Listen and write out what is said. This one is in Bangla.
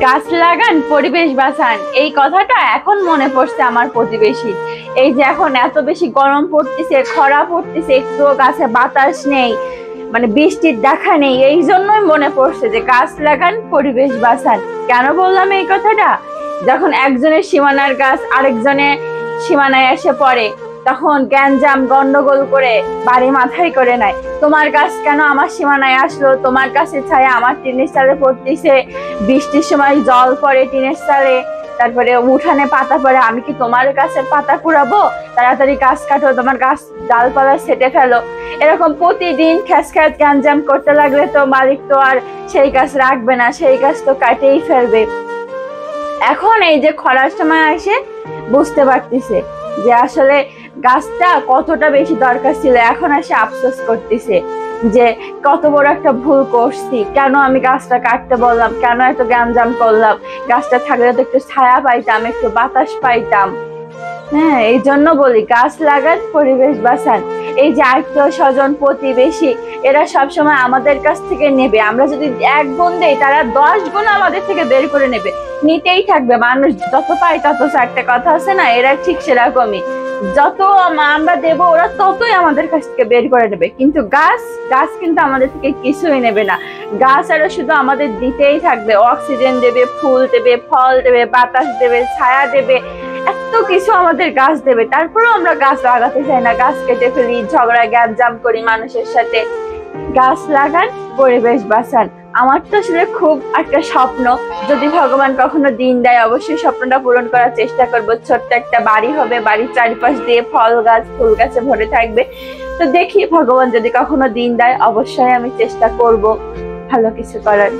গাছ লাগান পরিবেশ বাঁচান, এই কথাটা এখন মনে পড়ছে আমার প্রতিবেশী। এই যে এখন এত বেশি গরম পড়তেছে, খরা পড়তেছে, একটুও গাছে বাতাস নেই, মানে বৃষ্টির দেখা নেই, এই জন্যই মনে পড়ছে যে গাছ লাগান পরিবেশ বাঁচান। কেন বললাম এই কথাটা? যখন একজনের সীমানার গাছ আরেকজনের সীমানায় এসে পড়ে, তখন গ্যাঞ্জাম গন্ডগোল করে বাড়ি মাথায় করে নেয়। তোমার গাছ কেন আমার সীমানায় আসলো, তোমার কাছে ছায়া আমার টিনের চালে পড়তেছে, বৃষ্টির সময় জল পড়ে টিনের চালে, তারপরে উঠানে পাতা পড়ে, আমি কি তোমার গাছের পাতা কুড়াবো? তাড়াতাড়ি গাছ কাটো, তোমার গাছ ডালপালা ছেটে ফেলো। এরকম প্রতিদিন খ্যাস খ্যাস গ্যাঞ্জাম করতে লাগলে তো মালিক তো আর সেই গাছ রাখবে না, সেই গাছ তো কাটেই ফেলবে। এখন এই যে খরার সময় আসে বুঝতে পারতেছে যে আসলে গাছটা কতটা বেশি দরকার ছিল। এখন এসে আফসোস করতেছে যে কত বড় একটা ভুল করছি, কেন আমি গাছটা কাটতে বললাম, কেন এত গ্যাঞ্জাম করলাম। গাছটা থাকলে তো একটু ছায়া পাইতাম, একটু বাতাস পাইতাম। হ্যাঁ, এই জন্য বলি গাছ লাগান পরিবেশ বাঁচান। এই যে আত্মীয় স্বজন প্রতিবেশী, এরা সবসময় আমাদের কাছ থেকে নেবে। আমরা যদি 1 গুণ দেই, তারা 10 গুণ আমাদের থেকে বের করে নেবে, নিতেই থাকবে। মানুষ যত পায় তত একটা কথা আছে না, এরা ঠিক সেরকমই। যত আমরা দেব, ওরা ততই আমাদের কাছ থেকে বের করে নেবে। কিন্তু গাছ গাছ কিন্তু আমাদের থেকে কিছুই নেবে না। গাছ আরো শুধু আমাদের দিতেই থাকবে, অক্সিজেন দেবে, ফুল দেবে, ফল দেবে, বাতাস দেবে, ছায়া দেবে, এত কিছু আমাদের গাছ দেবে। তারপরেও আমরা গাছ লাগাতে চাই না, গাছ কেটে ফেলি, ঝগড়া গ্যাঞ্জাম করি মানুষের সাথে। গাছ লাগান পরিবেশ বাঁচান। আমার তো আসলে খুব একটা স্বপ্ন, যদি ভগবান কখনো দিন দেয় অবশ্যই স্বপ্নটা পূরণ করার চেষ্টা করব। ছোট্ট একটা বাড়ি হবে, বাড়ির চারিপাশ দিয়ে ফল গাছ ফুল গাছে ভরে থাকবে। তো দেখি ভগবান যদি কখনো দিন দেয়, অবশ্যই আমি চেষ্টা করব ভালো কিছু করার।